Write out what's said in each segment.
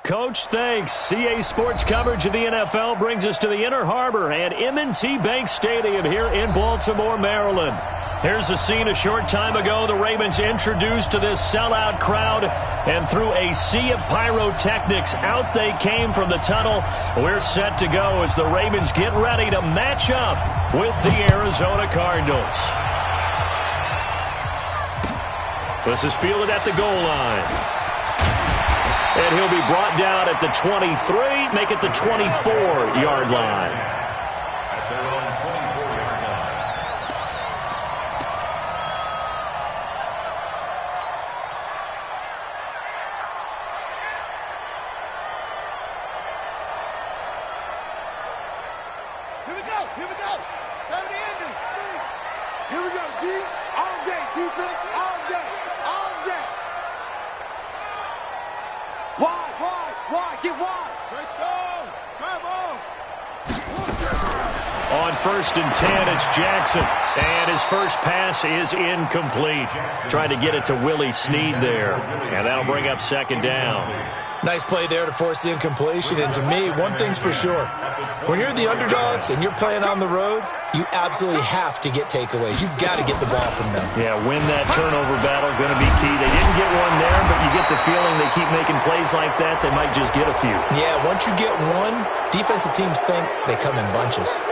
Coach, thanks. CA Sports coverage of the NFL brings us to the Inner Harbor at M&T Bank Stadium here in Baltimore, Maryland. Here's the scene a short time ago. The Ravens introduced to this sellout crowd, and through a sea of pyrotechnics, out they came from the tunnel. We're set to go as the Ravens get ready to match up with the Arizona Cardinals. This is fielded at the goal line. And he'll be brought down at the 23, make it the 24-yard line. Here we go. 70 ending. Here we go, D. All day. Defense all day. All day. Wide. Get wide. Pressure. Come on. On 1st and 10, it's Jackson. And his first pass is incomplete. Tried to get it to Willie Snead there. And that'll bring up 2nd down. Nice play there to force the incompletion. And to me, one thing's for sure. When you're the underdogs and you're playing on the road, you absolutely have to get takeaways. You've got to get the ball from them. Yeah, win that turnover battle, going to be key. They didn't get one there, but you get the feeling they keep making plays like that, they might just get a few. Yeah, once you get one, defensive teams think they come in bunches.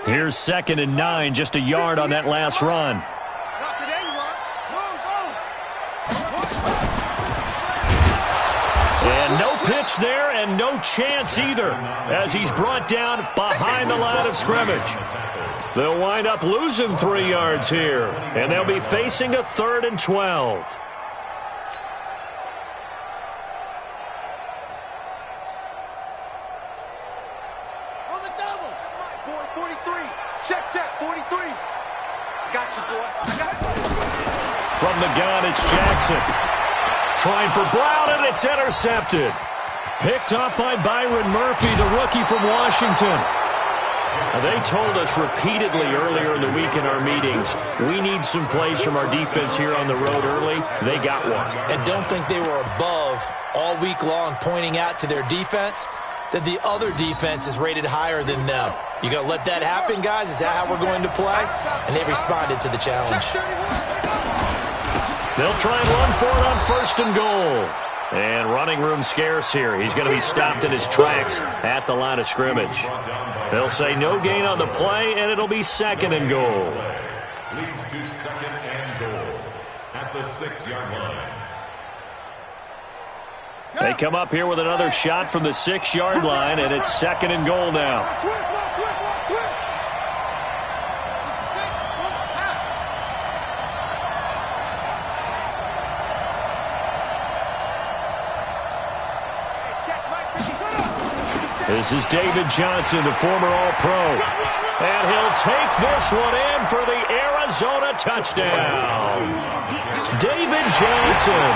Here's 2nd and 9, just a yard on that last run. And no pitch there and no chance either as he's brought down behind the line of scrimmage. They'll wind up losing 3 yards here, and they'll be facing a 3rd and 12. From the gun, it's Jackson. Trying for Brown, and it's intercepted. Picked up by Byron Murphy, the rookie from Washington. They told us repeatedly earlier in the week in our meetings, we need some plays from our defense here on the road early. They got one. And don't think they were above all week long pointing out to their defense that the other defense is rated higher than them. You going to let that happen, guys? Is that how we're going to play? And they responded to the challenge. They'll try and run for it on 1st and goal. And running room scarce here. He's going to be stopped in his tracks at the line of scrimmage. They'll say no gain on the play, and it'll be 2nd and goal. Leads to 2nd and goal at the 6-yard line. They come up here with another shot from the 6-yard line, and it's 2nd and goal now. This is David Johnson, the former All-Pro. And he'll take this one in for the Arizona touchdown. David Johnson,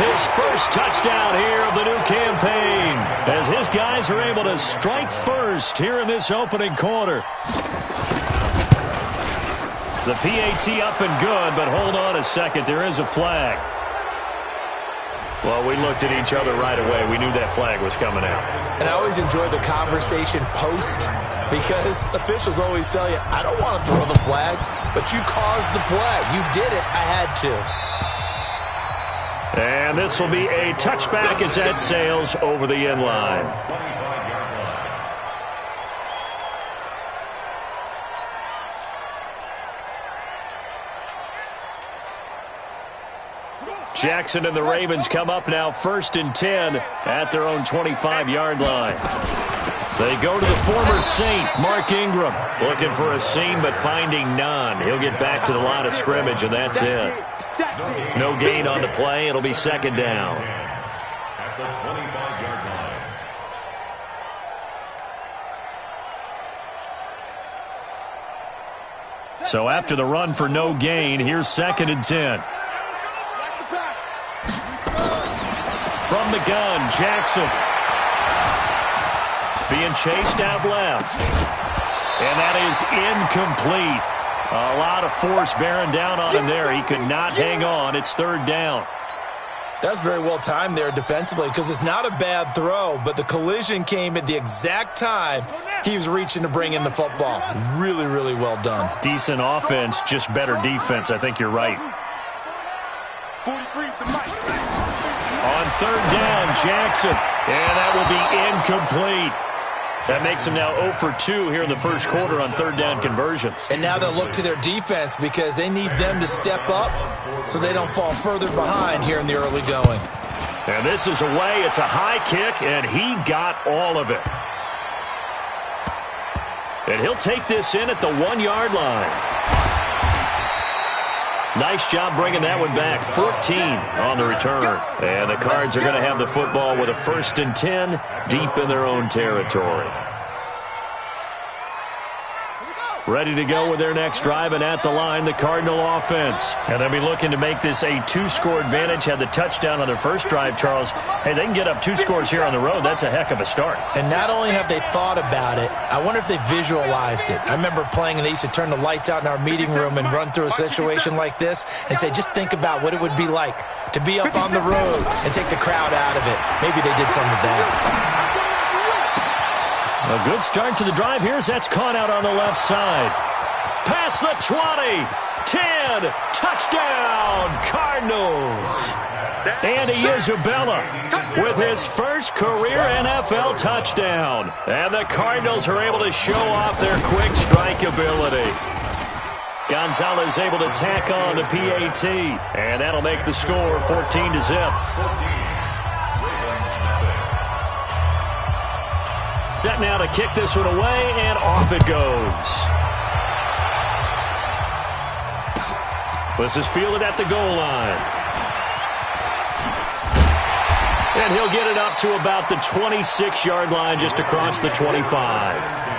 his first touchdown here of the new campaign, as his guys are able to strike first here in this opening quarter. The PAT up and good, but hold on a second. There is a flag. Well, we looked at each other right away. We knew that flag was coming out. And I always enjoy the conversation post because officials always tell you, I don't want to throw the flag, but you caused the play. You did it. I had to. And this will be a touchback as that sails over the end line. Jackson and the Ravens come up now 1st and 10 at their own 25-yard line. They go to the former Saint, Mark Ingram, looking for a seam but finding none. He'll get back to the line of scrimmage, and that's it. No gain on the play. It'll be 2nd down. At the 25-yard line. So after the run for no gain, here's 2nd and 10. From the gun, Jackson. Being chased out left. And that is incomplete. A lot of force bearing down on him there. He could not hang on. It's third down. That's very well timed there defensively because it's not a bad throw, but the collision came at the exact time he was reaching to bring in the football. Really, really well done. Decent offense, just better defense. I think you're right. 43's the mic. On third down, Jackson. And that will be incomplete. That makes him now 0 for 2 here in the first quarter on third down conversions. And now they'll look to their defense because they need them to step up so they don't fall further behind here in the early going. And this is away. It's a high kick, and he got all of it. And he'll take this in at the 1-yard line. Nice job bringing that one back. 14 on the return. And the Cards are going to have the football with a 1st and 10 deep in their own territory. Ready to go with their next drive, and at the line, the Cardinal offense. And they'll be looking to make this a 2-score advantage. Had the touchdown on their first drive, Charles. Hey, they can get up 2 scores here on the road. That's a heck of a start. And not only have they thought about it, I wonder if they visualized it. I remember playing, and they used to turn the lights out in our meeting room and run through a situation like this and say, just think about what it would be like to be up on the road and take the crowd out of it. Maybe they did some of that. A good start to the drive. Here's that's caught out on the left side. Past the 20, 10, touchdown, Cardinals. Andy Isabella with his first career NFL touchdown. And the Cardinals are able to show off their quick strike ability. Gonzalez able to tack on the PAT. And that'll make the score 14-0. Set now to kick this one away, and off it goes. This is fielded at the goal line. And he'll get it up to about the 26-yard line, just across the 25.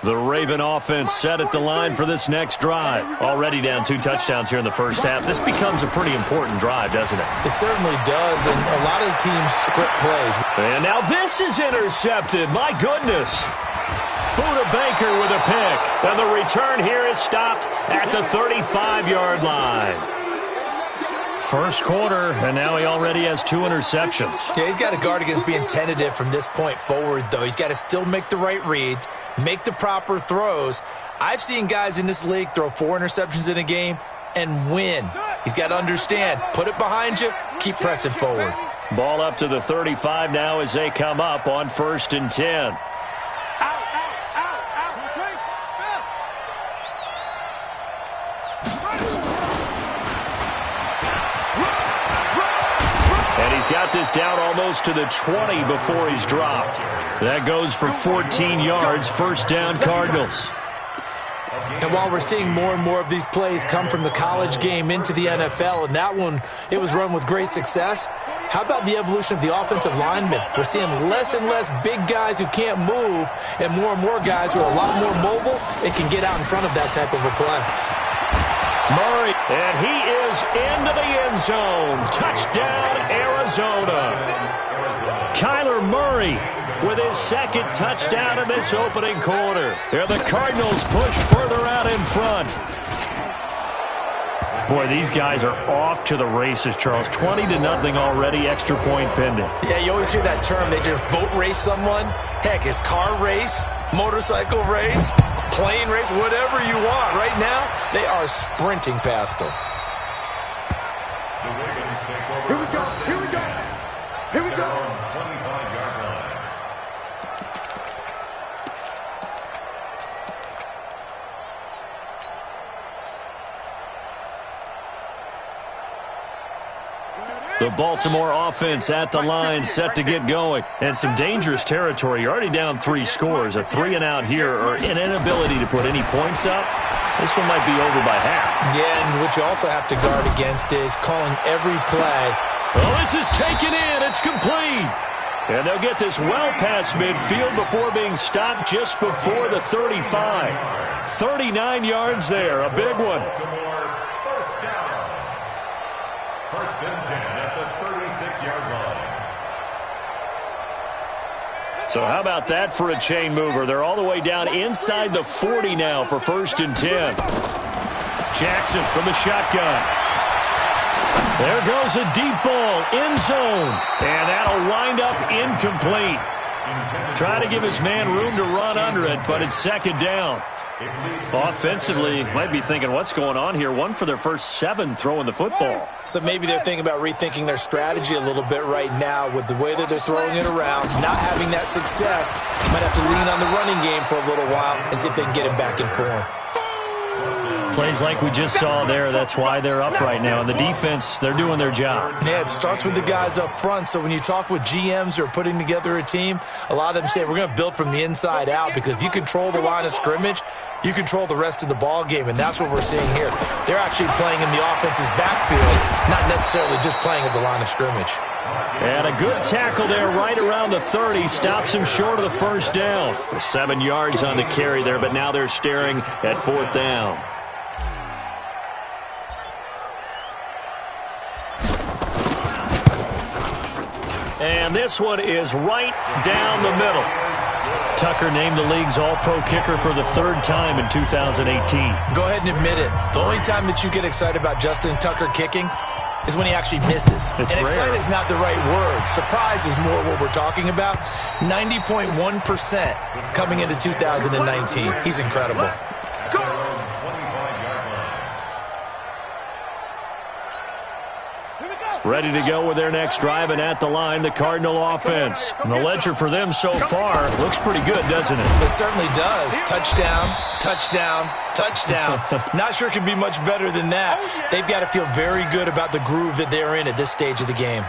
The Raven offense set at the line for this next drive. Already down 2 touchdowns here in the first half. This becomes a pretty important drive, doesn't it? It certainly does, and a lot of the teams script plays. And now this is intercepted. My goodness. Buda Baker with a pick. And the return here is stopped at the 35-yard line. First quarter, and now he already has 2 interceptions. Yeah, he's got to guard against being tentative from this point forward, though. He's got to still make the right reads, make the proper throws. I've seen guys in this league throw 4 interceptions in a game and win. He's got to understand, put it behind you, keep pressing forward. Ball up to the 35 now as they come up on 1st and 10. He's got this down almost to the 20 before he's dropped. That goes for 14 yards. First down, Cardinals. And while we're seeing more and more of these plays come from the college game into the NFL, and that one, it was run with great success, how about the evolution of the offensive linemen? We're seeing less and less big guys who can't move and more guys who are a lot more mobile and can get out in front of that type of a play. Murray, and he is into the end zone. Touchdown, Arizona. Kyler Murray with his second touchdown in this opening quarter. Here the Cardinals push further out in front. Boy, these guys are off to the races, Charles. 20-0 already, extra point pending. Yeah, you always hear that term. They just boat race someone. Heck, it's car race, motorcycle race, plane race, whatever you want. Right now, they are sprinting past them. Here we go. Here we go. Here we go. The Baltimore offense at the line, set to get going. And some dangerous territory. You're already down 3 scores. A 3-and-out here, or an inability to put any points up. This one might be over by half. Yeah, and what you also have to guard against is calling every play. Oh, this is taken in. It's complete. And they'll get this well past midfield before being stopped just before the 35. 39 yards there, a big one. First down. First and 10 at the 36-yard line. So how about that for a chain mover? They're all the way down inside the 40 now for first and 10. Jackson from the shotgun. There goes a deep ball, end zone, and that'll wind up incomplete. Try to give his man room to run under it, but it's second down. Offensively, might be thinking, what's going on here? One for their first 7 throwing the football. So maybe they're thinking about rethinking their strategy a little bit right now with the way that they're throwing it around, not having that success. Might have to lean on the running game for a little while and see if they can get him back in form. Plays like we just saw there, that's why they're up right now. And the defense, they're doing their job. Yeah, it starts with the guys up front. So when you talk with GMs who are putting together a team, a lot of them say we're going to build from the inside out, because if you control the line of scrimmage, you control the rest of the ball game, and that's what we're seeing here. They're actually playing in the offense's backfield, not necessarily just playing at the line of scrimmage. And a good tackle there right around the 30. Stops him short of the first down. 7 yards on the carry there, but now they're staring at fourth down. And this one is right down the middle. Tucker named the league's all-pro kicker for the 3rd time in 2018. Go ahead and admit it. The only time that you get excited about Justin Tucker kicking is when he actually misses. It's and rare. excited is not the right word. Surprise is more what we're talking about. 90.1% coming into 2019. He's incredible. Ready to go with their next drive, and at the line, the Cardinal offense. And the ledger for them so far looks pretty good, doesn't it? It certainly does. Touchdown, touchdown, touchdown. Not sure it can be much better than that. They've got to feel very good about the groove that they're in at this stage of the game.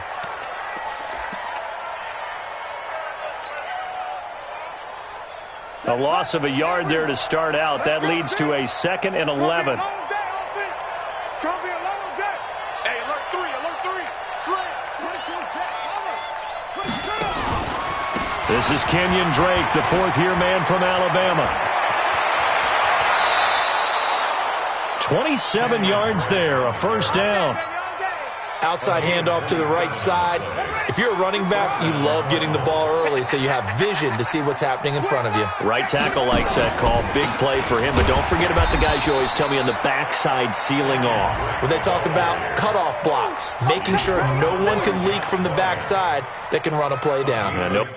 A loss of a yard there to start out. That leads to a 2nd and 11. It's going to be a long day. Hey, alert 3, alert 3. Slam, This is Kenyon Drake, the 4th-year man from Alabama. 27 yards there, a first down. Outside handoff to the right side. If you're a running back, you love getting the ball early so you have vision to see what's happening in front of you. Right tackle likes that call. Big play for him, but don't forget about the guys you always tell me on the backside sealing off. When they talk about cutoff blocks, making sure no one can leak from the backside that can run a play down. Yeah, nope.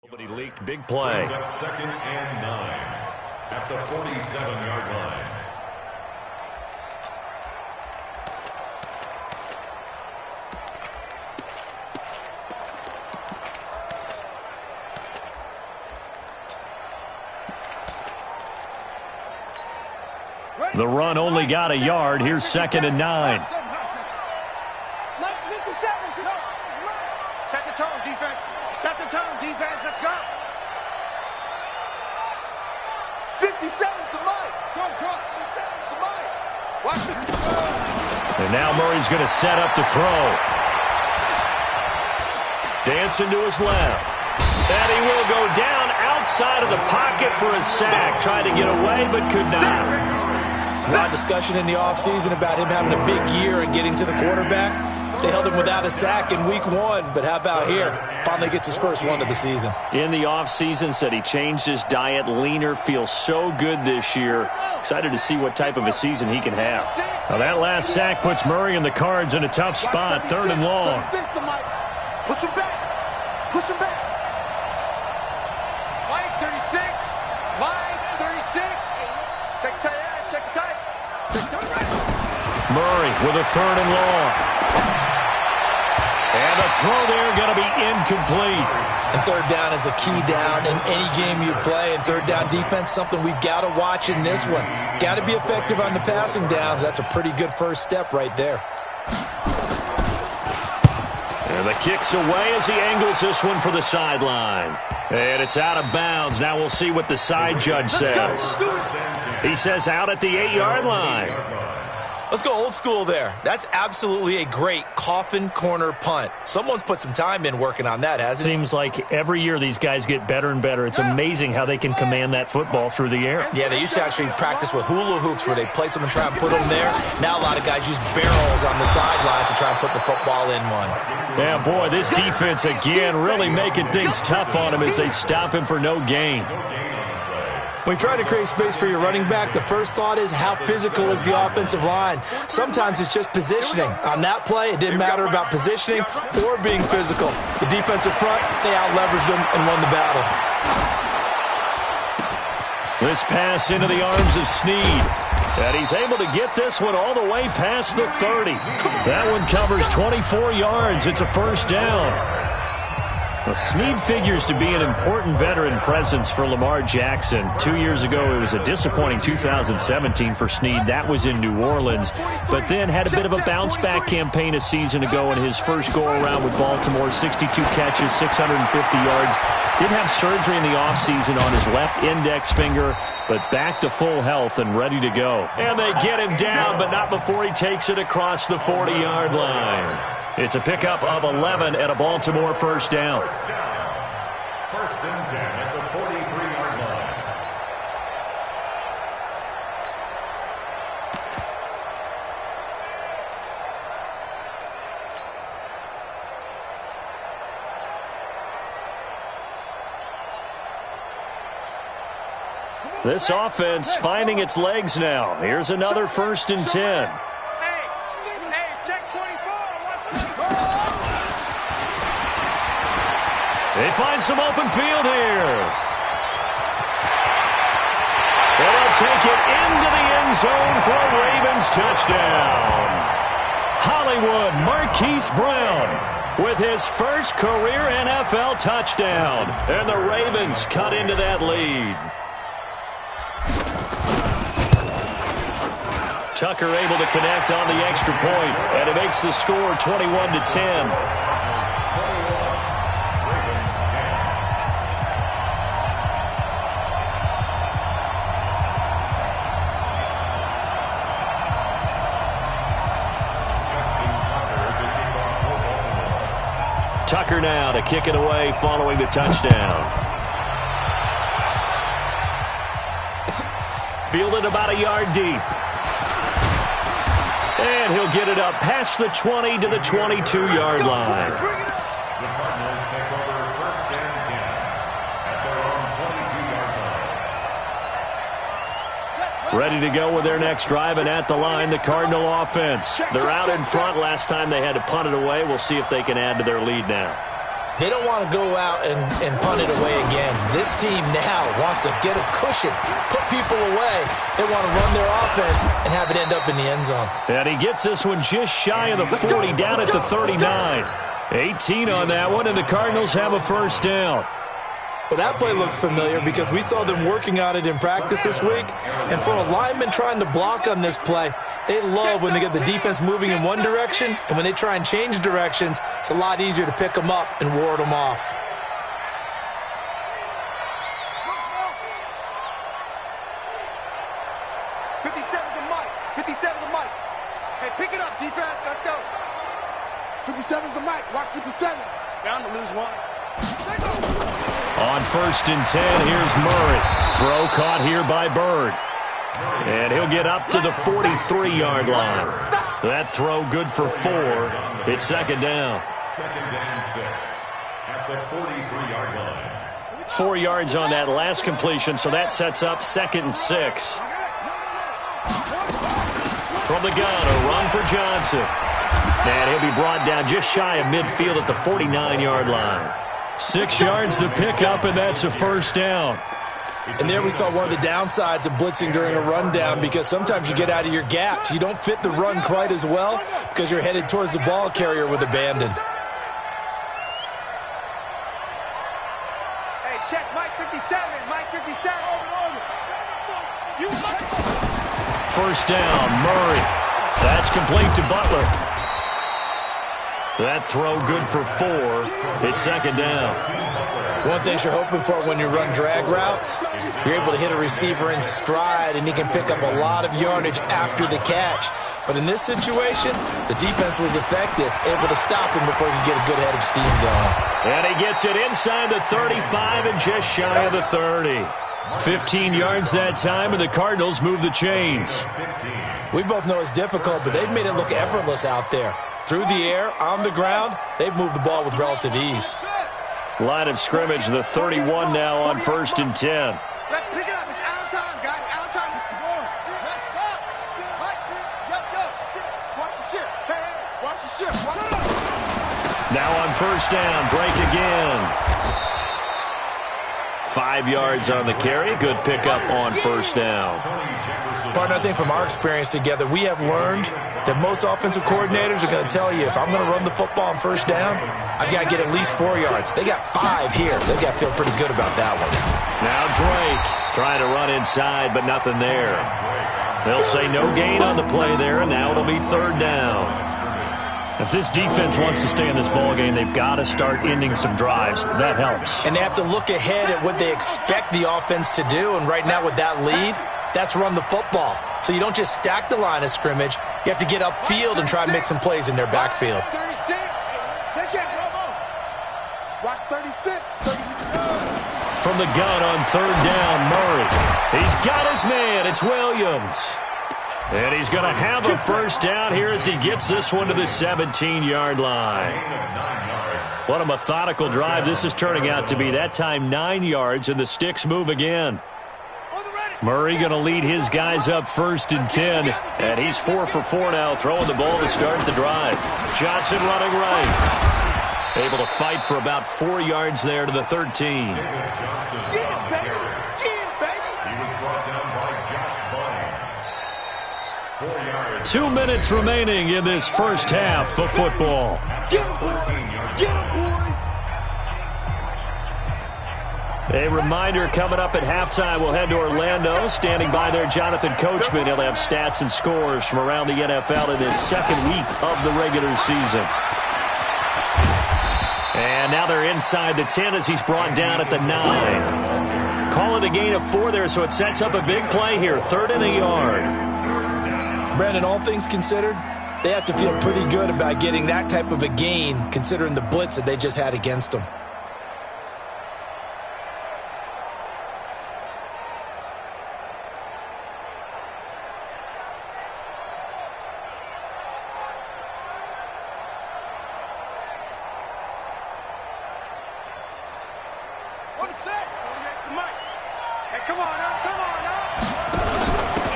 Nobody leaked. Big play. Up 2nd and 9 at the 47-yard line. The run only got a yard. Here's 2nd and 9. Set the tone, defense. Set the tone, defense. Let's go. 57 to Mike. Trump, 57 to Mike. Watch this. And now Murray's going to set up to throw. Dancing to his left. And he will go down outside of the pocket for a sack. Tried to get away, but could not. There's a lot of discussion in the offseason about him having a big year and getting to the quarterback. They held him without a sack in week 1, but how about here? Finally gets his first one of the season. In the offseason, said he changed his diet, leaner, feels so good this year. Excited to see what type of a season he can have. Now that last sack puts Murray and the Cards in a tough spot, 3rd and long. Push him back. Push him back. Mike, 36. Mike, 36. Check tight. Check tight. Murray with a 3rd and long. And the throw there going to be incomplete. And third down is a key down in any game you play. And third down defense, something we've got to watch in this one. Got to be effective on the passing downs. That's a pretty good first step right there. And the kick's away as he angles this one for the sideline. And it's out of bounds. Now we'll see what the side judge says. He says out at the 8-yard line. Let's go old school there. That's absolutely a great coffin corner punt. Someone's put some time in working on that, hasn't it? Seems like every year these guys get better and better. It's amazing how they can command that football through the air. Yeah, they used to actually practice with hula hoops where they place them and try and put them there. Now a lot of guys use barrels on the sidelines to try and put the football in one. Yeah, boy, this defense again really making things tough on him as they stop him for no gain. When you're trying to create space for your running back, the first thought is how physical is the offensive line. Sometimes it's just positioning. On that play, it didn't matter about positioning or being physical. The defensive front, they out-leveraged them and won the battle. This pass into the arms of Snead. And he's able to get this one all the way past the 30. That one covers 24 yards. It's a first down. Well, Snead figures to be an important veteran presence for Lamar Jackson. 2 years ago, it was a disappointing 2017 for Snead. That was in New Orleans, but then had a bit of a bounce-back campaign a season ago in his first go-around with Baltimore. 62 catches, 650 yards. Did have surgery in the offseason on his left index finger, but back to full health and ready to go. And they get him down, but not before he takes it across the 40-yard line. It's a pickup of 11 and a Baltimore first down. First and 10 at the 43-yard line. This offense finding its legs now. Here's another first and 10. They find some open field here. And they'll take it into the end zone for a Ravens touchdown. Hollywood Marquise Brown with his first career NFL touchdown. And the Ravens cut into that lead. Tucker able to connect on the extra point, and it makes the score 21-10. Tucker now to kick it away following the touchdown. Fielded about a yard deep. And he'll get it up past the 20 to the 22-yard line. The Cardinals take over first and 10 at their own 22-yard line. Ready to go with their next drive, and at the line, the Cardinal offense. They're out in front. Last time they had to punt it away. We'll see if they can add to their lead now. They don't want to go out and punt it away again. This team now wants to get a cushion, put people away. They want to run their offense and have it end up in the end zone. And he gets this one just shy of the 40, down at the 39. 18 on that one, and the Cardinals have a first down. Well, that play looks familiar because we saw them working on it in practice this week. And for a lineman trying to block on this play, they love when they get the defense moving in one direction, and when they try and change directions, it's a lot easier to pick them up and ward them off. Hey, pick it up, defense. Let's go. 57's the mic. Watch 57. Bound to lose one. On first and 10, here's Murray. Throw caught here by Bird. And he'll get up to the 43-yard line. That throw good for 4. It's second down. Second and 6 at the 43-yard line. 4 yards on that last completion, so that sets up second and 6. From the gun, a run for Johnson. And he'll be brought down just shy of midfield at the 49-yard line. 6 yards the pickup, and that's a first down. And there we saw one of the downsides of blitzing during a rundown, because sometimes you get out of your gaps. You don't fit the run quite as well because you're headed towards the ball carrier with abandon. First down, Murray. That's complete to Butler. That throw good for 4. It's second down. One thing you're hoping for when you run drag routes, you're able to hit a receiver in stride, and he can pick up a lot of yardage after the catch. But in this situation, the defense was effective, able to stop him before he could get a good head of steam going. And he gets it inside the 35 and just shy of the 30. 15 yards that time, and the Cardinals move the chains. We both know it's difficult, but they've made it look effortless out there. Through the air, on the ground, they've moved the ball with relative ease. Line of scrimmage, the 31 now on 1st and 10. Let's pick it up. It's out of time, guys. Out of time. Let's go. Watch the ship. Hey, watch the ship. Now on 1st down, Drake again. 5 yards on the carry. Good pickup on 1st down. Partner, I think from our experience together, we have learned that most offensive coordinators are going to tell you, if I'm going to run the football on 1st down, I've got to get at least 4 yards. They got 5 here. They've got to feel pretty good about that one. Now Drake trying to run inside, but nothing there. They'll say no gain on the play there, and now it'll be 3rd down. If this defense wants to stay in this ballgame, they've got to start ending some drives. That helps. And they have to look ahead at what they expect the offense to do, and right now with that lead, that's run the football. So you don't just stack the line of scrimmage. You have to get upfield and try and make some plays in their backfield. 36. They can't come on. Watch 36. From the gun on 3rd down, Murray. He's got his man. It's Williams. And he's going to have a 1st down here as he gets this one to the 17-yard line. What a methodical drive this is turning out to be. That time 9 yards, and the sticks move again. Murray going to lead his guys up 1st and 10, and he's 4 for 4 now, throwing the ball to start the drive. Johnson running right. Able to fight for about 4 yards there to the 13. Yeah, baby. Yeah, baby. He was brought down by Josh Bunny. 4 yards. 2 minutes remaining in this first half of football. Get him, boy. Get him, boy. A reminder coming up at halftime, we'll head to Orlando. Standing by there, Jonathan Coachman. He'll have stats and scores from around the NFL in this second week of the regular season. And now they're inside the 10 as he's brought down at the 9. Call it a gain of 4 there, so it sets up a big play here. 3rd and a yard. Brandon, all things considered, they have to feel pretty good about getting that type of a gain, considering the blitz that they just had against them.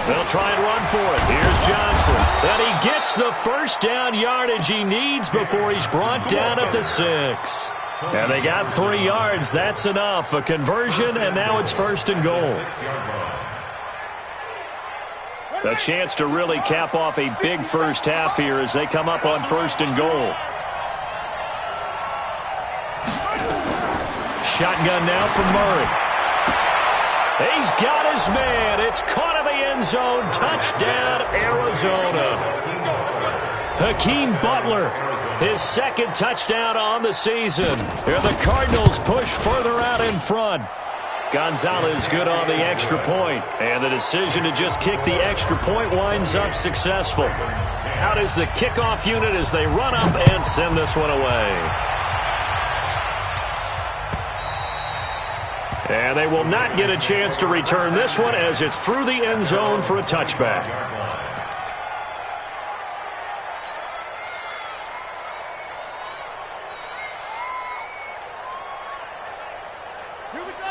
They'll try and run for it. Here's Johnson. And he gets the 1st down yardage he needs before he's brought down at the 6. And they got 3 yards. That's enough. A conversion, and now it's 1st and goal. A chance to really cap off a big first half here as they come up on 1st and goal. Shotgun now from Murray. He's got his man. It's caught in the end zone. Touchdown, Arizona. Hakeem Butler, his 2nd touchdown on the season. Here the Cardinals push further out in front. Gonzalez good on the extra point, and the decision to just kick the extra point winds up successful. Out is the kickoff unit as they run up and send this one away. And they will not get a chance to return this one as it's through the end zone for a touchback.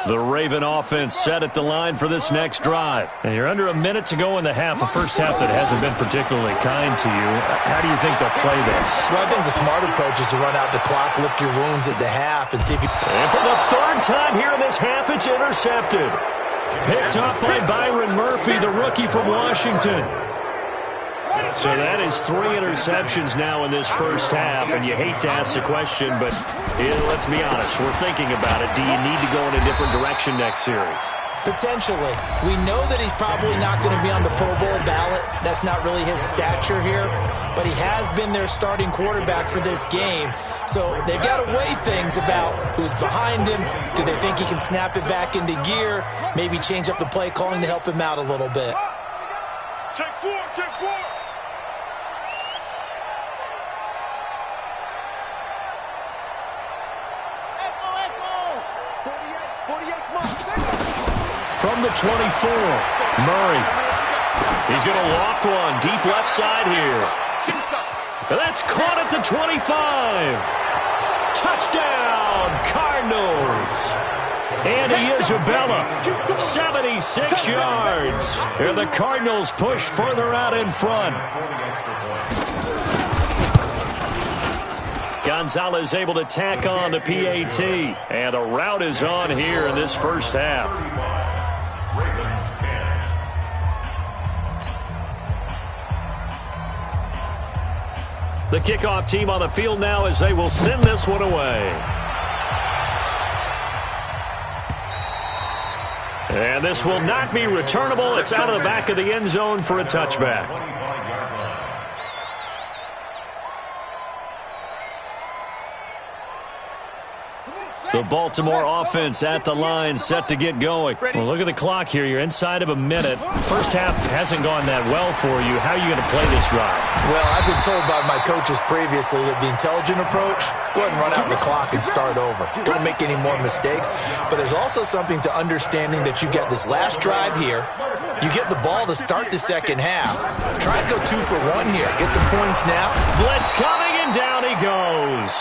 The Raven offense set at the line for this next drive. And you're under a minute to go in the half, a first half that hasn't been particularly kind to you. How do you think they'll play this? Well, I think the smart approach is to run out the clock, lick your wounds at the half, and see if you... And for the 3rd time here in this half, it's intercepted. Picked up by Byron Murphy, the rookie from Washington. So that is 3 interceptions now in this first half, and you hate to ask the question, but let's be honest, we're thinking about it. Do you need to go in a different direction next series? Potentially. We know that he's probably not going to be on the Pro Bowl ballot. That's not really his stature here. But he has been their starting quarterback for this game. So they've got to weigh things about who's behind him. Do they think he can snap it back into gear? Maybe change up the play calling to help him out a little bit. Take four, take four. From the 24, Murray. He's going to loft one deep left side here. That's caught at the 25. Touchdown, Cardinals. Andy Isabella, 76 yards. And the Cardinals push further out in front. Gonzalez able to tack on the PAT. And a rout is on here in this first half. The kickoff team on the field now as they will send this one away. And this will not be returnable. It's out of the back of the end zone for a touchback. The Baltimore offense at the line, set to get going. Well, look at the clock here. You're inside of a minute. First half hasn't gone that well for you. How are you going to play this drive? Well, I've been told by my coaches previously that the intelligent approach, go ahead and run out the clock and start over. Don't make any more mistakes. But there's also something to understanding that you get this last drive here. You get the ball to start the second half. Try and go 2 for 1 here. Get some points now. Blitz coming, and down he goes.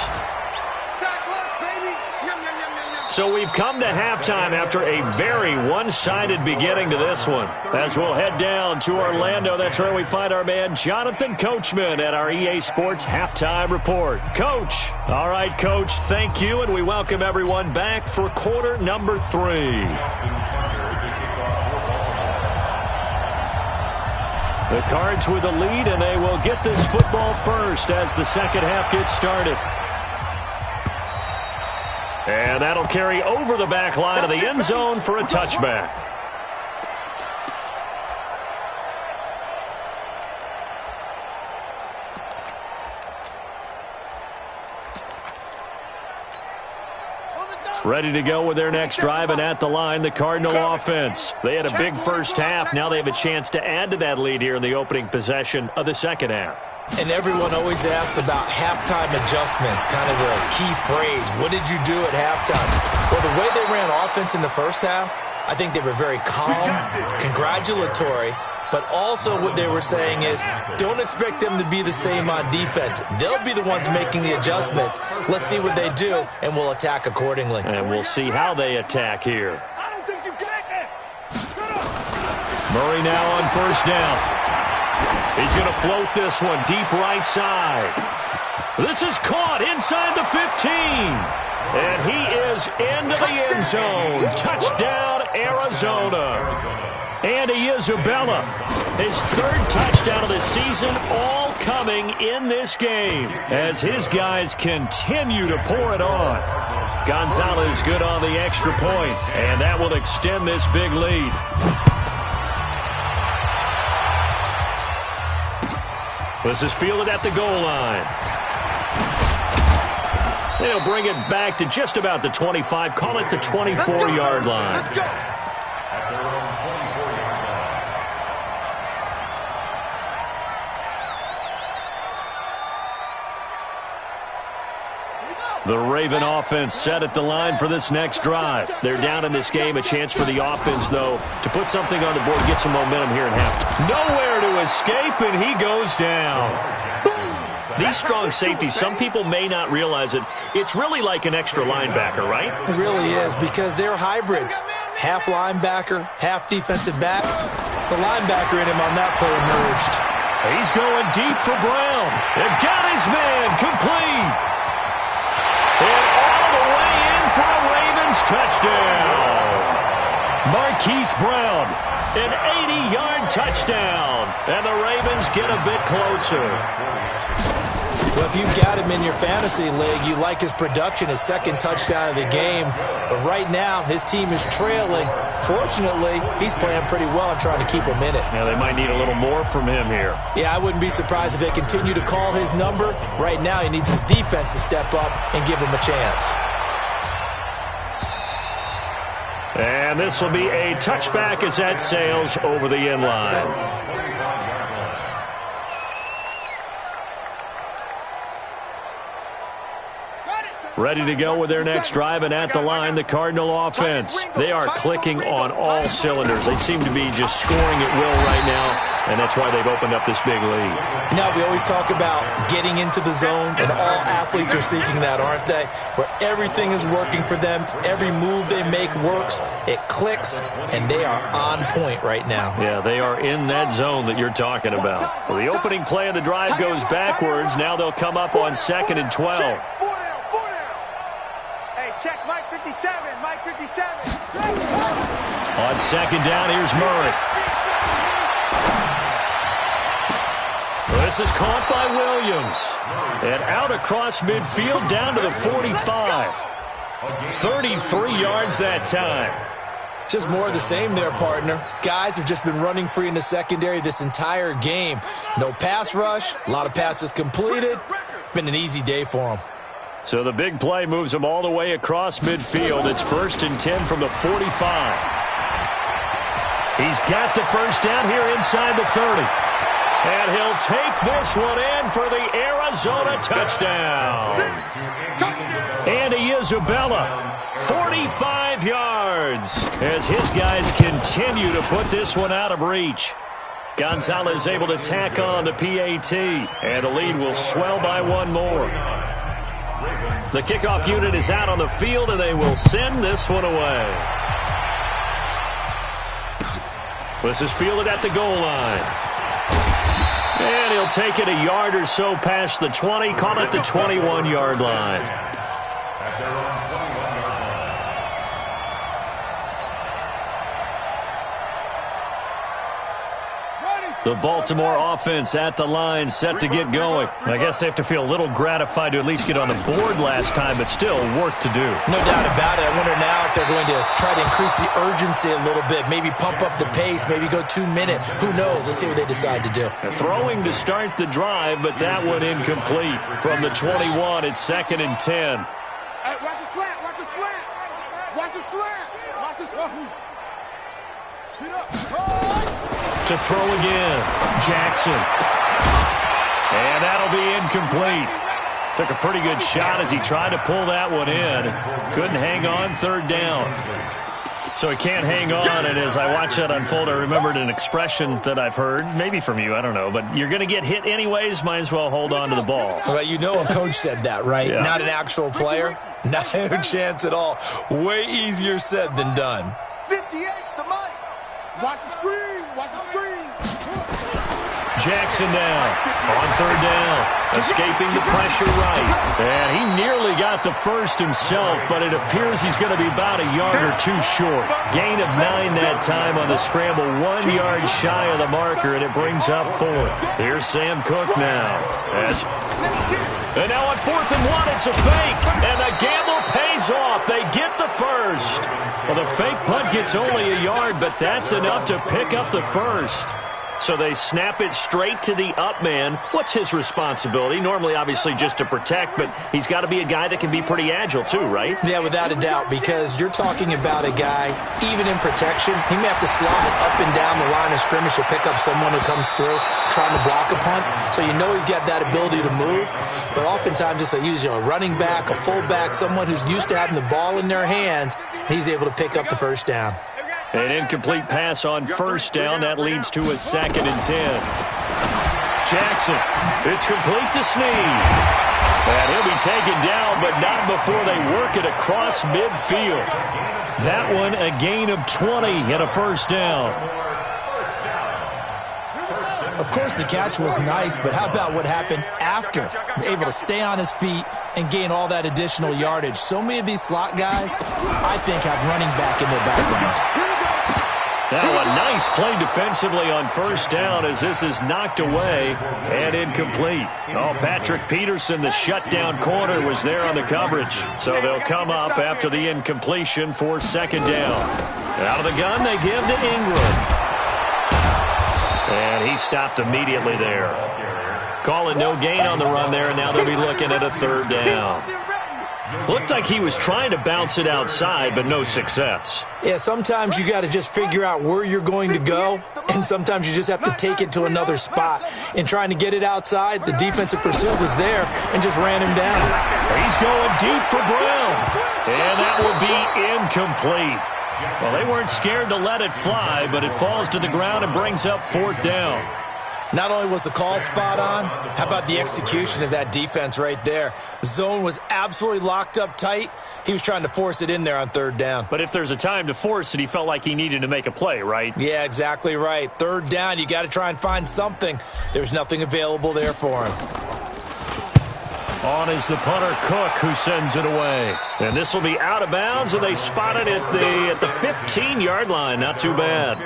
So we've come to halftime after a very one-sided beginning to this one. As we'll head down to Orlando, that's where we find our man Jonathan Coachman at our EA Sports Halftime Report. Coach. All right, Coach, thank you, and we welcome everyone back for quarter number 3. The Cards with the lead, and they will get this football first as the second half gets started. And that'll carry over the back line of the end zone for a touchback. Ready to go with their next drive, and at the line, the Cardinal offense. They had a big first half. Now they have a chance to add to that lead here in the opening possession of the second half. And everyone always asks about halftime adjustments, kind of the key phrase. What did you do at halftime? Well, the way they ran offense in the first half, I think they were very calm, congratulatory, but also what they were saying is don't expect them to be the same on defense. They'll be the ones making the adjustments. Let's see what they do, and we'll attack accordingly. And we'll see how they attack here. Murray now on first down. He's going to float this one deep right side. This is caught inside the 15. And he is into the end zone. Touchdown, Arizona. Andy Isabella, his 3rd touchdown of the season, all coming in this game as his guys continue to pour it on. Gonzalez good on the extra point, and that will extend this big lead. This is fielded at the goal line. They'll bring it back to just about the 25, call it the 24-yard line. Let's go. At their own 24-yard line. The Raven offense set at the line for this next drive. They're down in this game. A chance for the offense, though, to put something on the board, get some momentum here in halftime. Nowhere to escape, and he goes down. These strong safeties, some people may not realize it. It's really like an extra linebacker, right? It really is, because they're hybrids. Half linebacker, half defensive back. The linebacker in him on that play emerged. He's going deep for Brown. And got his man complete. And all the way in for a Ravens touchdown. Marquise Brown, an 80-yard touchdown. And the Ravens get a bit closer. Well, if you've got him in your fantasy league, you like his production, his second touchdown of the game. But right now, his team is trailing. Fortunately, he's playing pretty well and trying to keep him in it. Yeah, they might need a little more from him here. Yeah, I wouldn't be surprised if they continue to call his number. Right now, he needs his defense to step up and give him a chance. And this will be a touchback as that sails over the end line. Ready to go with their next drive, and at the line, the Cardinal offense. They are clicking on all cylinders. They seem to be just scoring at will right now, and that's why they've opened up this big lead. You know, we always talk about getting into the zone, and all athletes are seeking that, aren't they? Where everything is working for them, every move they make works, it clicks, and they are on point right now. Yeah, they are in that zone that you're talking about. So the opening play of the drive goes backwards. Now they'll come up on 2nd and 12. Check, Mike 57, Mike 57. On 2nd down, here's Murray. This is caught by Williams. And out across midfield, down to the 45. 33 yards that time. Just more of the same there, partner. Guys have just been running free in the secondary this entire game. No pass rush, a lot of passes completed. Been an easy day for them. So the big play moves him all the way across midfield. It's 1st and 10 from the 45. He's got the first down here inside the 30. And he'll take this one in for the Arizona touchdown. Andy Isabella, 45 yards, as his guys continue to put this one out of reach. Gonzalez able to tack on the PAT, and the lead will swell by one more. The kickoff unit is out on the field, and they will send this one away. This is fielded at the goal line. And he'll take it a yard or so past the 20, call it the 21-yard line. The Baltimore offense at the line, set to get going. I guess they have to feel a little gratified to at least get on the board last time, but still work to do. No doubt about it. I wonder now if they're going to try to increase the urgency a little bit, maybe pump up the pace, maybe go 2 minutes. Who knows? Let's see what they decide to do. Throwing to start the drive, but that one incomplete. From the 21, it's 2nd and 10. Hey, watch the slant, watch the slant. Watch the slant. Watch the slant. Shoot up. To throw again, Jackson. And that'll be incomplete. Took a pretty good shot as he tried to pull that one in. Couldn't hang on, 3rd down. So he can't hang on, and as I watch that unfold, I remembered an expression that I've heard, maybe from you, I don't know, but you're going to get hit anyways, might as well hold on to the ball. Well, you know a coach said that, right? Yeah. Not an actual player. No chance at all. Way easier said than done. 58 to Mike. Watch the screen. Watch the screen. Jackson now on 3rd down, escaping the pressure right. And he nearly got the first himself, but it appears he's going to be about a yard or two short. Gain of 9 that time on the scramble, 1 yard shy of the marker, and it brings up 4th. Here's Sam Cook now. And now on 4th and 1, it's a fake, and the gamble pays off. They get the first. Well, the fake punt gets only a yard, but that's enough to pick up the first. So they snap it straight to the up man. What's his responsibility? Normally, obviously, just to protect, but he's got to be a guy that can be pretty agile too, right? Yeah, without a doubt, because you're talking about a guy, even in protection, he may have to slide it up and down the line of scrimmage to pick up someone who comes through trying to block a punt. So you know he's got that ability to move, but oftentimes it's usually a running back, a fullback, someone who's used to having the ball in their hands, and he's able to pick up the first down. An incomplete pass on 1st down. That leads to a 2nd and 10. Jackson, it's complete to Snead. And he'll be taken down, but not before they work it across midfield. That one a gain of 20 and a 1st down. Of course, the catch was nice, but how about what happened after? Able to stay on his feet and gain all that additional yardage. So many of these slot guys, I think, have running back in their background. Now a nice play defensively on first down as this is knocked away and incomplete. Oh, Patrick Peterson, the shutdown corner, was there on the coverage. So they'll come up after the incompletion for second down. Out of the gun, they give to Ingram. And he stopped immediately there. Calling no gain on the run there, and now they'll be looking at a third down. Looked like he was trying to bounce it outside, but no success. Yeah, sometimes you got to just figure out where you're going to go, and sometimes you just have to take it to another spot. In trying to get it outside, the defensive pursuit was there and just ran him down. He's going deep for Brown, and that will be incomplete. Well, they weren't scared to let it fly, but it falls to the ground and brings up fourth down. Not only was the call spot on, how about the execution of that defense right there? The zone was absolutely locked up tight. He was trying to force it in there on third down. But if there's a time to force it, he felt like he needed to make a play, right? Yeah, exactly right. Third down, you got to try and find something. There's nothing available there for him. On is the punter, Cook, who sends it away. And this will be out of bounds, and they spot it at the 15-yard line. Not too bad.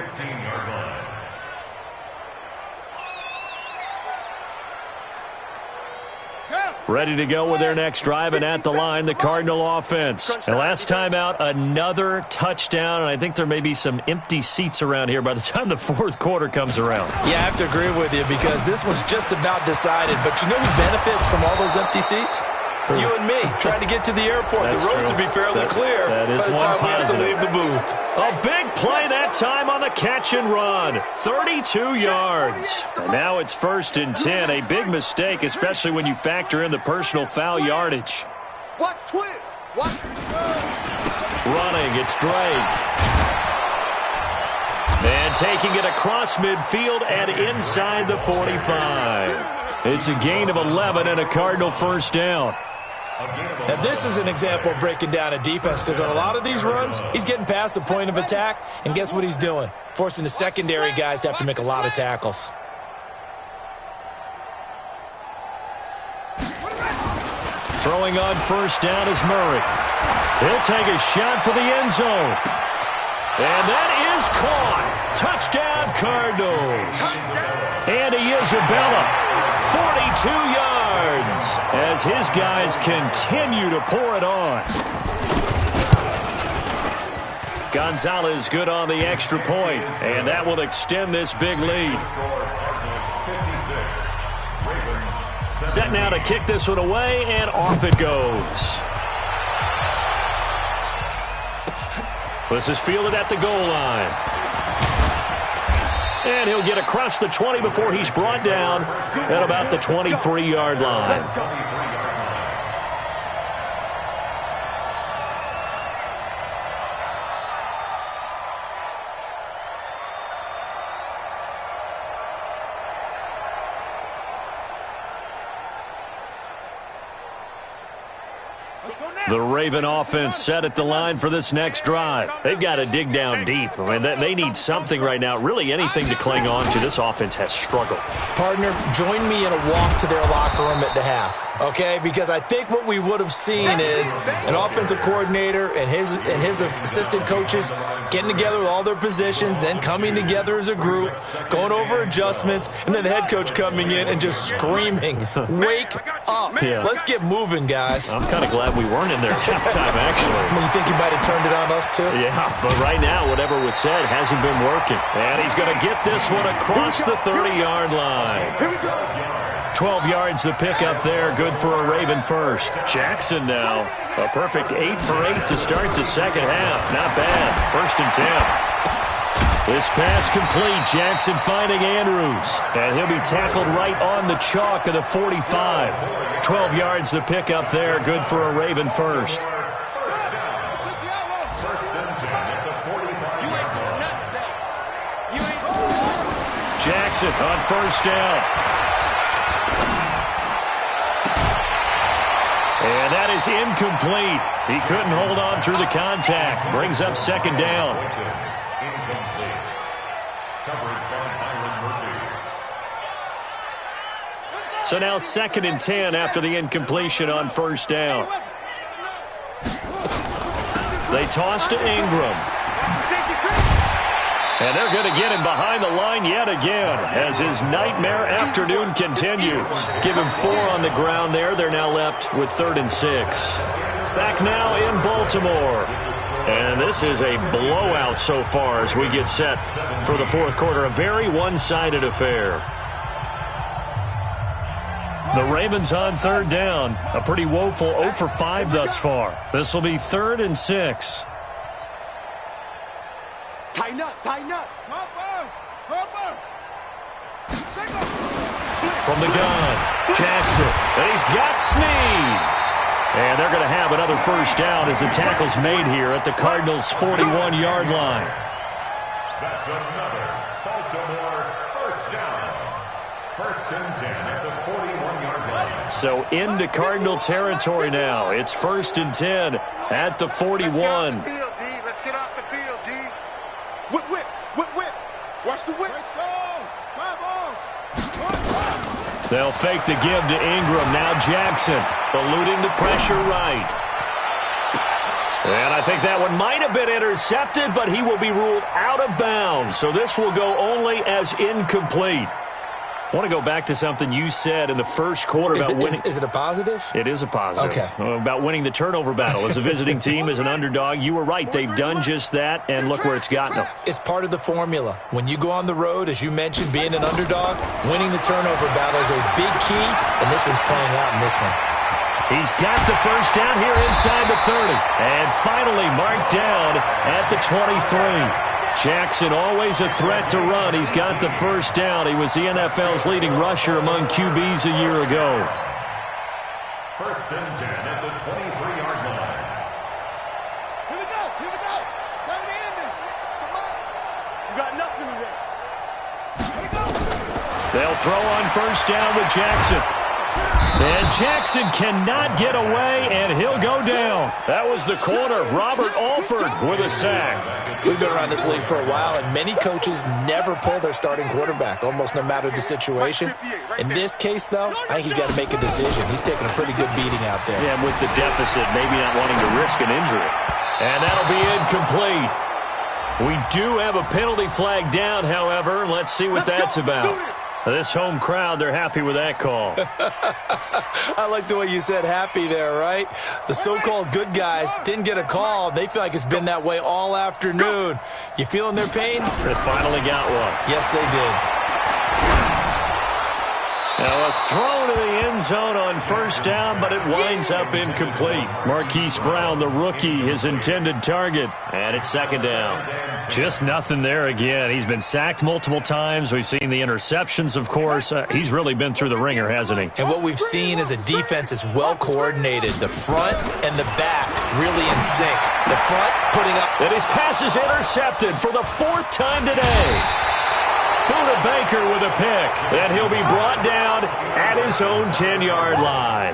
Ready to go with their next drive, and at the line, the Cardinal offense. And last time out, another touchdown, and I think there may be some empty seats around here by the time the fourth quarter comes around. Yeah, I have to agree with you because this one's just about decided. But you know who benefits from all those empty seats? You and me, trying to get to the airport. That's the road true. to be fairly clear by the time we have to leave the booth. A big play that time on the catch and run. 32 yards. And now it's 1st and 10. A big mistake, especially when you factor in the personal foul yardage. Watch twist. Watch. Running, it's Drake. And taking it across midfield and inside the 45. It's a gain of 11 and a Cardinal first down. Now, this is an example of breaking down a defense because on a lot of these runs, he's getting past the point of attack, and guess what he's doing? Forcing the secondary guys to have to make a lot of tackles. Throwing on first down is Murray. He'll take a shot for the end zone. And that is caught. Touchdown, Cardinals. Andy Isabella. 42 yards as his guys continue to pour it on. Gonzalez good on the extra point, and that will extend this big lead. Set now to kick this one away, and off it goes. This is fielded at the goal line. And he'll get across the 20 before he's brought down at about the 23-yard line. The Raven offense set at the line for this next drive. They've got to dig down deep. I mean, they need something right now, really anything to cling on to. This offense has struggled. Partner, join me in a walk to their locker room at the half, okay? Because I think what we would have seen is an offensive coordinator and his assistant coaches getting together with all their positions, then coming together as a group, going over adjustments, and then the head coach coming in and just screaming, "Wake up. Yeah. Let's get moving, guys." I'm kind of glad we weren't in there at halftime, actually. You think you might have turned it on us, too? Yeah, but right now, whatever was said hasn't been working. And he's going to get this one across the 30-yard line. 12 yards the pickup there. Good for a Raven first. Jackson now. A perfect 8 for 8 to start the second half. Not bad. 1st and 10. This pass complete. Jackson finding Andrews. And he'll be tackled right on the chalk of the 45. 12 yards the pickup there. Good for a Raven first. Jackson on first down. And that is incomplete. He couldn't hold on through the contact. Brings up second down. So now 2nd and 10 after the incompletion on first down. They toss to Ingram. And they're going to get him behind the line yet again as his nightmare afternoon continues. Give him 4 on the ground there. They're now left with 3rd and 6. Back now in Baltimore. And this is a blowout so far as we get set for the 4th quarter. A very one-sided affair. The Ravens on 3rd down. A pretty woeful 0 for 5 thus far. This will be 3rd and 6. Tighten up, tighten up. Cover, cover. From the gun, Jackson. And he's got Snead. And they're going to have another first down as the tackle's made here at the Cardinals' 41-yard line. That's another Baltimore first down. 1st and 10 at the 41-yard line. So into Cardinal territory now. It's 1st and 10 at the 41. Let's get off the field, D. Whip, whip, whip, whip. Watch the whip. They'll fake the give to Ingram. Now Jackson eluding the pressure right. And I think that one might have been intercepted, but he will be ruled out of bounds. So this will go only as incomplete. I want to go back to something you said in the first quarter about winning. Is it a positive? It is a positive. Okay. About winning the turnover battle. As a visiting team, as an underdog, you were right. They've done just that, and look where it's gotten them. It's part of the formula. When you go on the road, as you mentioned, being an underdog, winning the turnover battle is a big key, and this one's playing out in this one. He's got the first down here inside the 30. And finally marked down at the 23. Jackson always a threat to run. He's got the first down. He was the NFL's leading rusher among QBs a year ago. 1st and 10 at the 23-yard line. Here we go, here we go. Time to end it. Come on. You got nothing today. Here we go. They'll throw on first down with Jackson. And Jackson cannot get away, and he'll go down. That was the corner, Robert Alford, with a sack. We've been around this league for a while, and many coaches never pull their starting quarterback, almost no matter the situation. In this case, though, I think he's got to make a decision. He's taking a pretty good beating out there. Yeah, with the deficit, maybe not wanting to risk an injury. And that'll be incomplete. We do have a penalty flag down, however. Let's see what that's about. This home crowd, they're happy with that call. I like the way you said happy there, right? The so-called good guys didn't get a call. They feel like it's been that way all afternoon. You feeling their pain? They finally got one. Yes, they did. Now a throw to the end zone on first down, but it winds up incomplete. Marquise Brown, the rookie, his intended target. And it's 2nd down. Just nothing there again. He's been sacked multiple times. We've seen the interceptions, of course. He's really been through the ringer, hasn't he? And what we've seen is a defense that's well coordinated. The front and the back really in sync. The front putting up. And his pass is intercepted for the 4th time today. Buda Baker with a pick. And he'll be brought down at his own 10-yard line.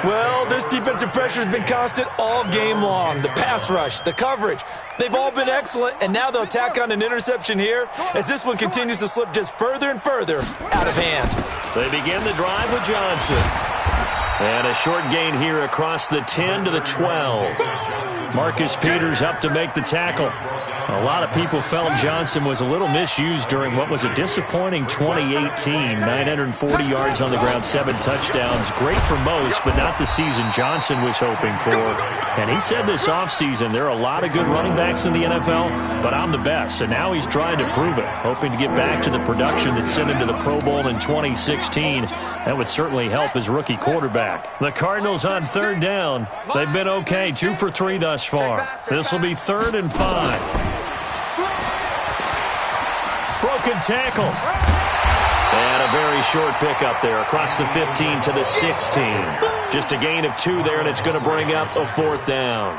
Well, this defensive pressure has been constant all game long. The pass rush, the coverage, they've all been excellent, and now they'll tack on an interception here as this one continues to slip just further and further out of hand. They begin the drive with Johnson. And a short gain here across the 10 to the 12. Marcus Peters up to make the tackle. A lot of people felt Johnson was a little misused during what was a disappointing 2018. 940 yards on the ground, 7 touchdowns. Great for most, but not the season Johnson was hoping for. And he said this offseason, there are a lot of good running backs in the NFL, but I'm the best. And now he's trying to prove it, hoping to get back to the production that sent him to the Pro Bowl in 2016. That would certainly help his rookie quarterback. The Cardinals on 3rd down. They've been okay, 2 for 3 thus far. This will be 3rd and 5. Broken tackle. And a very short pickup there across the 15 to the 16. Just a gain of 2 there, and it's going to bring up a 4th down.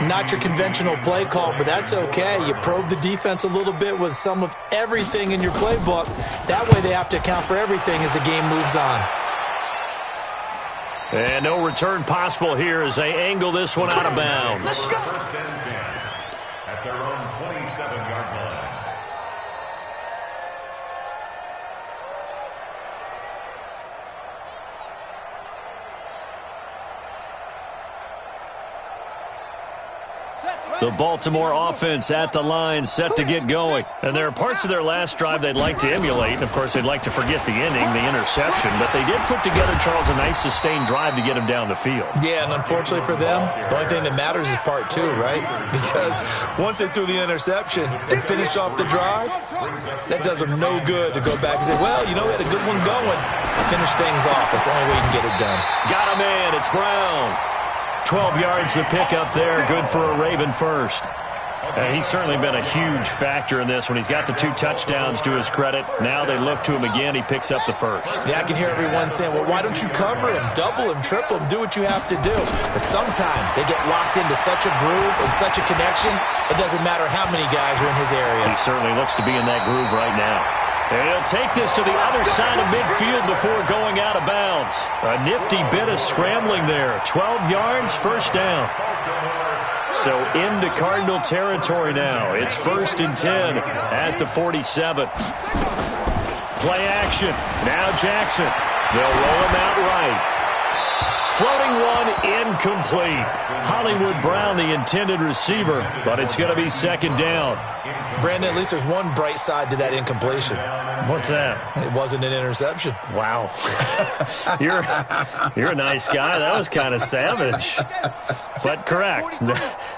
Not your conventional play call, but that's okay. You probe the defense a little bit with some of everything in your playbook. That way they have to account for everything as the game moves on. And no return possible here as they angle this one out of bounds. 1st and 10 at their own 27-yard line. Set, The Baltimore offense at the line, set to get going. And there are parts of their last drive they'd like to emulate. And, of course, they'd like to forget the ending, the interception. But they did put together, Charles, a nice sustained drive to get him down the field. Yeah, and unfortunately for them, the only thing that matters is part two, right? Because once they threw the interception and finished off the drive, that does them no good to go back and say, well, you know, we had a good one going. Finish things off. That's the only way you can get it done. Got him in. It's Brown. 12 yards to pick up there. Good for a Raven first. He's certainly been a huge factor in this when he's got the 2 touchdowns to his credit. Now they look to him again. He picks up the first. Yeah, I can hear everyone saying, well, why don't you cover him, double him, triple him, do what you have to do. But sometimes they get locked into such a groove and such a connection, it doesn't matter how many guys are in his area. He certainly looks to be in that groove right now. And he'll take this to the other side of midfield before going out of bounds. A nifty bit of scrambling there. 12 yards, first down. So into Cardinal territory now. It's 1st and 10 at the 47. Play action. Now Jackson. They'll roll him out right. Floating one, incomplete. Hollywood Brown, the intended receiver, but it's going to be 2nd down. Brandon, at least there's one bright side to that incompletion. What's that? It wasn't an interception. Wow. You're a nice guy. That was kind of savage. But correct.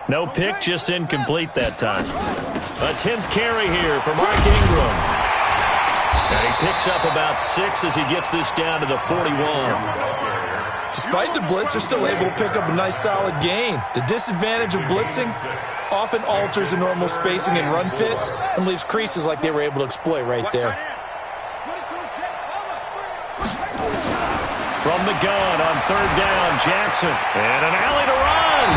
No pick, just incomplete that time. A 10th carry here for Mark Ingram. And he picks up about 6 as he gets this down to the 41. Despite the blitz, they're still able to pick up a nice solid gain. The disadvantage of blitzing often alters the normal spacing and run fits and leaves creases like they were able to exploit right there. From the gun on 3rd down, Jackson. And an alley to run.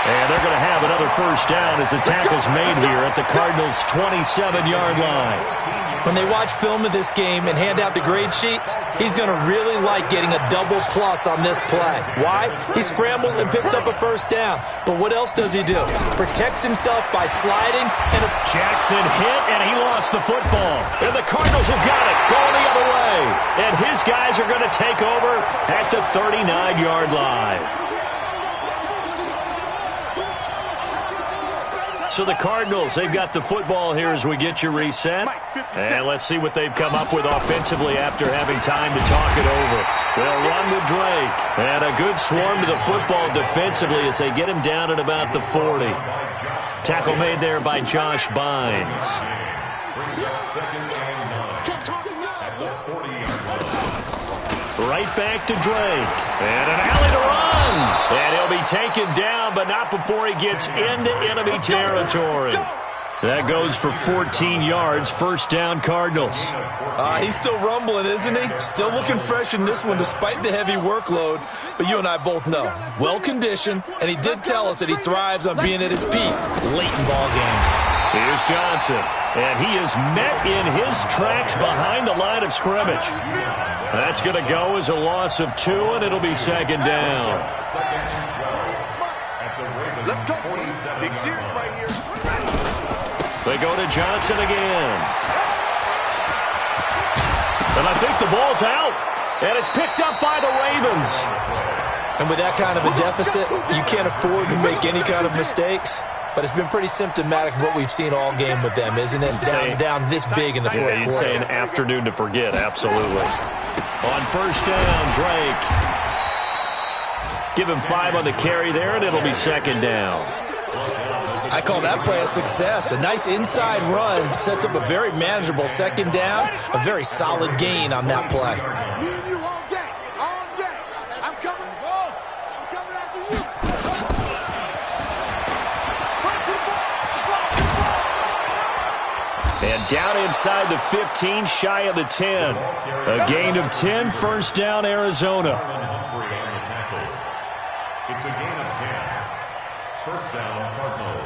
And they're going to have another first down as the tackle's made here at the Cardinals' 27-yard line. When they watch film of this game and hand out the grade sheets, he's going to really like getting a double plus on this play. Why? He scrambles and picks up a first down. But what else does he do? Protects himself by sliding. And Jackson hit, and he lost the football. And the Cardinals have got it, going the other way. And his guys are going to take over at the 39-yard line. So the Cardinals, they've got the football here as we get you reset. And let's see what they've come up with offensively after having time to talk it over. They'll run with Drake. And a good swarm to the football defensively as they get him down at about the 40. Tackle made there by Josh Bynes. Right back to Drake. And an alley to run. And he'll be taken down, but not before he gets into enemy territory. That goes for 14 yards. First down, Cardinals. He's still rumbling, isn't he? Still looking fresh in this one despite the heavy workload. But you and I both know, well-conditioned, and he did tell us that he thrives on being at his peak late in ball games. Here's Johnson, and he is met in his tracks behind the line of scrimmage. That's going to go as a loss of 2, and it'll be 2nd down. Let's go. Big series right here. They go to Johnson again. And I think the ball's out. And it's picked up by the Ravens. And with that kind of a deficit, you can't afford to make any kind of mistakes. But it's been pretty symptomatic of what we've seen all game with them, isn't it? Down this big in the fourth quarter. You'd say an afternoon to forget, absolutely. On first down, Drake. Give him 5 on the carry there, and it'll be 2nd down. I call that play a success. A nice inside run sets up a very manageable 2nd down. A very solid gain on that play. Me and you all day. All day. I'm coming. I'm coming after you. And down inside the 15, shy of the 10. A gain of 10, first down, Arizona. It's a gain of 10. First down, Cardinals.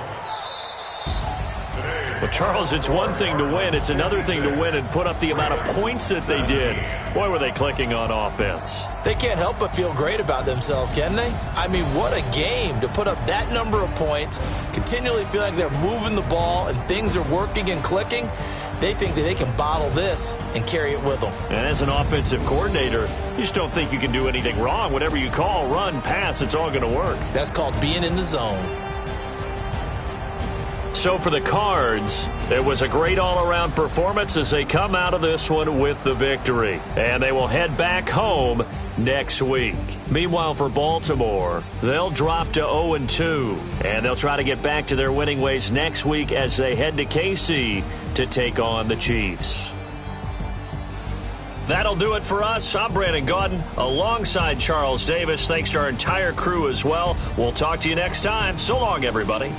Well, Charles, it's one thing to win. It's another thing to win and put up the amount of points that they did. Boy, were they clicking on offense. They can't help but feel great about themselves, can they? I mean, what a game to put up that number of points, continually feel like they're moving the ball and things are working and clicking. They think that they can bottle this and carry it with them. And as an offensive coordinator, you just don't think you can do anything wrong. Whatever you call, run, pass, it's all going to work. That's called being in the zone. So for the Cards, it was a great all-around performance as they come out of this one with the victory. And they will head back home next week. Meanwhile, for Baltimore, they'll drop to 0-2. And they'll try to get back to their winning ways next week as they head to KC to take on the Chiefs. That'll do it for us. I'm Brandon Gaudin alongside Charles Davis. Thanks to our entire crew as well. We'll talk to you next time. So long, everybody.